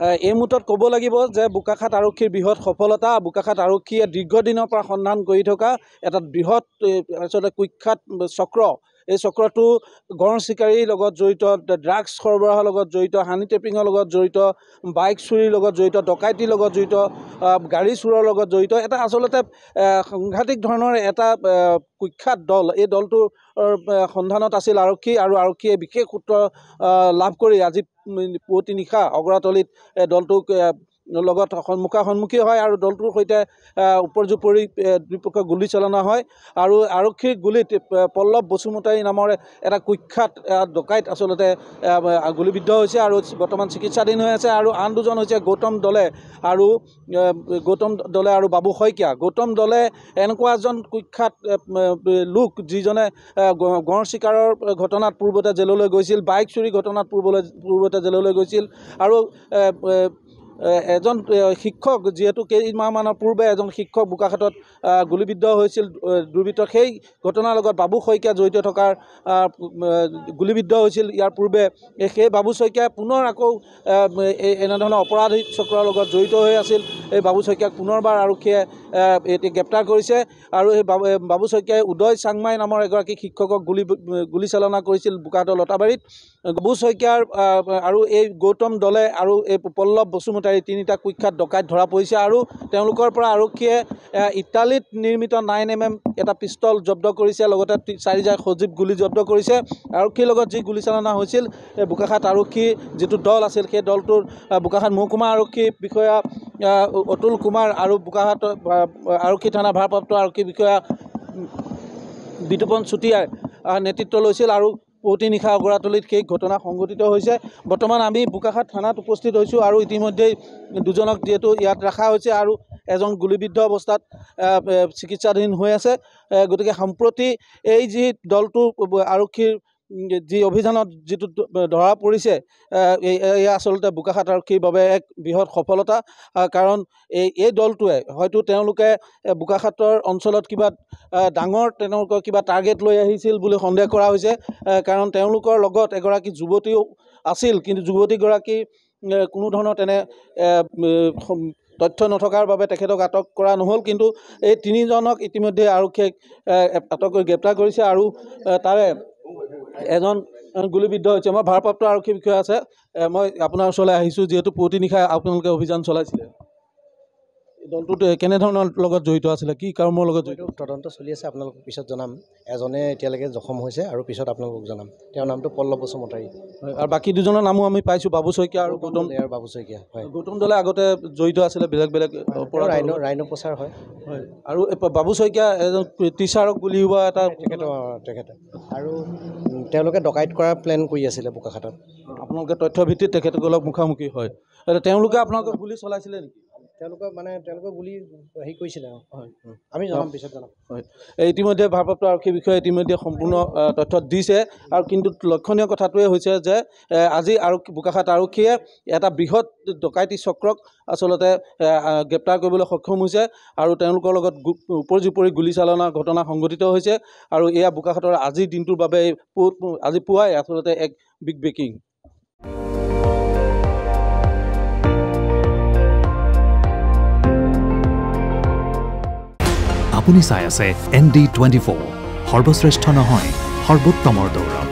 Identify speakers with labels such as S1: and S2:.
S1: এই মুহূৰ্তত ক'ব লাগিব যে বোকাখাত আৰক্ষীৰ বৃহৎ সফলতা। বোকাখাত আৰক্ষীয়ে দীৰ্ঘদিনৰ পৰা সন্ধান কৰি থকা এটা বৃহৎ আচলতে কুখ্যাত চক্ৰ। এই চক্ৰটো গড় চিকাৰীৰ লগত জড়িত, ড্ৰাগছ সৰবৰাহৰ লগত জড়িত, হানি ট্ৰেপিঙৰ লগত জড়িত, বাইক চুৰিৰ লগত জড়িত, ডকাইতিৰ লগত জড়িত, গাড়ী চুৰৰ লগত জড়িত এটা আচলতে সাংঘাতিক ধৰণৰ এটা কুখ্যাত দল। এই দলটোৰ সন্ধানত আছিল আৰক্ষী আৰু আৰক্ষীয়ে বিশেষ সূত্ৰ লাভ কৰি আজি পুৱতি নিশা অগৰাতলিত দলটোক লগত সন্মুখী হয় আৰু দলটোৰ সৈতে উপৰ্যুপৰি দুপক্ষ গুলী চালনা হয় আৰু আৰক্ষীৰ গুলীত পল্লৱ বসুমতাৰী নামৰ এটা কুখ্যাত ডকাইত আচলতে গুলীবিদ্ধ হৈছে আৰু বৰ্তমান চিকিৎসাধীন হৈ আছে। আৰু আন দুজন হৈছে গৌতম দলে আৰু বাবু শইকীয়া। গৌতম দলে এনেকুৱা এজন কুখ্যাত লোক যিজনে গড় চিকাৰৰ ঘটনাত পূৰ্বতে জেললৈ গৈছিল, বাইক চুৰি ঘটনাত পূৰ্বতে জেললৈ গৈছিল আৰু এজন শিক্ষক, যিহেতু কেইমাহমানৰ পূৰ্বে এজন শিক্ষক বোকাখাতত গুলীবিদ্ধ হৈছিল দুৰ্বৃত্ত, সেই ঘটনাৰ লগত বাবু শইকীয়া জড়িত থকাৰ গুলীবিদ্ধ হৈছিল ইয়াৰ পূৰ্বে। সেই বাবু শইকীয়াই পুনৰ আকৌ এনেধৰণৰ অপৰাধী চক্ৰৰ লগত জড়িত হৈ আছিল। এই বাবু শইকীয়াক পুনৰবাৰ আৰক্ষীয়ে এতিয়া গ্ৰেপ্তাৰ কৰিছে আৰু এই বাবু শইকীয়াই উদয় চাংমাই নামৰ এগৰাকী শিক্ষকক গুলী চালনা কৰিছিল বোকাখাতৰ লতাবাৰীত। বাবু শইকীয়াৰ আৰু এই গৌতম দলে আৰু এই পল্লৱ বসুমতাৰী তিনিটা কুখ্যাত ডকাইত ধৰা পৰিছে আৰু তেওঁলোকৰ পৰা আৰক্ষীয়ে ইটালীত নিৰ্মিত 9mm এটা পিষ্টল জব্দ কৰিছে, লগতে 4 জাৰ সজীৱ গুলী জব্দ কৰিছে। আৰক্ষীৰ লগত যি গুলীচালনা হৈছিল, বোকাখাত আৰক্ষী যিটো দল আছিল সেই দলটোৰ বোকাখাত মহকুমা আৰক্ষী বিষয়া অতুল কুমাৰ আৰু বোকাখাত আৰক্ষী থানা ভাৰপ্ৰাপ্ত আৰক্ষী বিষয়া বিতুপন চুতীয়াই নেতৃত্ব লৈছিল আৰু পুৱতি নিশা অগৰাতলিত সেই ঘটনা সংঘটিত হৈছে। বৰ্তমান আমি বোকাখাত থানাত উপস্থিত হৈছোঁ আৰু ইতিমধ্যেই দুজনক যিহেতু ইয়াত ৰখা হৈছে আৰু এজন গুলীবিদ্ধ অৱস্থাত চিকিৎসাধীন হৈ আছে। গতিকে সম্প্ৰতি এই যি দলটো আৰক্ষীৰ যি অভিযানত যিটো ধৰা পৰিছে, এয়া আচলতে বোকাখাত আৰক্ষীৰ বাবে এক বৃহৎ সফলতা। কাৰণ এই দলটোৱে হয়তো তেওঁলোকে বোকাখাতৰ অঞ্চলত কিবা ডাঙৰ তেওঁলোকৰ কিবা টাৰ্গেট লৈ আহিছিল বুলি সন্দেহ কৰা হৈছে। কাৰণ তেওঁলোকৰ লগত এগৰাকী যুৱতীও আছিল, কিন্তু যুৱতীগৰাকী কোনো ধৰণৰ তেনে তথ্য নথকাৰ বাবে তেখেতক আটক কৰা নহ'ল। কিন্তু এই তিনিজনক ইতিমধ্যে আৰক্ষীয়ে আটক কৰি গ্ৰেপ্তাৰ কৰিছে আৰু তাৰে এজন গুলীবিদ্ধ হৈছে। মই ভাৰপ্ৰাপ্ত আৰক্ষী বিষয়া আছে, মই আপোনাৰ ওচৰলৈ আহিছোঁ যিহেতু পুৱতি নিশা আপোনালোকে অভিযান চলাইছিলে। দলটোত কেনেধৰণৰ লগত জড়িত আছিলে, কি কৰ্মৰ লগত জড়িত?
S2: তদন্ত চলি আছে, আপোনালোকক পিছত জনাম। এজনে এতিয়ালৈকে জখম হৈছে আৰু পিছত আপোনালোকক জনাম। তেওঁৰ নামটো পল্লৱ বসুমতাৰী।
S1: আৰু বাকী দুজনৰ নামো আমি পাইছোঁ, বাবু শইকীয়া আৰু গৌতম
S2: আৰু বাবু শইকীয়া। হয়,
S1: গৌতম দলে আগতে জড়িত আছিলে বেলেগ
S2: ৰাইনো প্ৰচাৰ হয়।
S1: আৰু বাবু শইকীয়া এজন টিচাৰক গুলী হোৱা এটা
S2: তেখেতে আৰু তেওঁলোকে ডকাইত কৰা প্লেন কৰি আছিলে বোকাখাতত।
S1: আপোনালোকে তথ্য ভিত্তিত তেখেতসকলক মুখামুখি হয়। তেওঁলোকে আপোনালোকক গুলী চলাইছিলে নেকি?
S2: তেওঁলোকে গুলী হেৰি কৰিছিলে। হয়, আমি জনাম, পিছত জনাম।
S1: হয়, ইতিমধ্যে ভাৰপ্ৰাপ্ত আৰক্ষী বিষয়ে ইতিমধ্যে সম্পূৰ্ণ তথ্য দিছে। আৰু কিন্তু লক্ষণীয় কথাটোৱে হৈছে যে আজি বোকাখাত আৰক্ষীয়ে এটা বৃহৎ ডকাইতি চক্ৰক আচলতে গ্ৰেপ্তাৰ কৰিবলৈ সক্ষম হৈছে আৰু তেওঁলোকৰ লগত উপৰ্যুপৰি গুলীচালনাৰ ঘটনা সংঘটিত হৈছে। আৰু এয়া বোকাখাতৰ আজিৰ দিনটোৰ বাবে আজি পুৱাই আচলতে এক বিগ ব্ৰেকিং।
S3: আপুনি চাই আছে ND24, সৰ্বশ্ৰেষ্ঠ নহয় সৰ্বোত্তমৰ দৌৰ।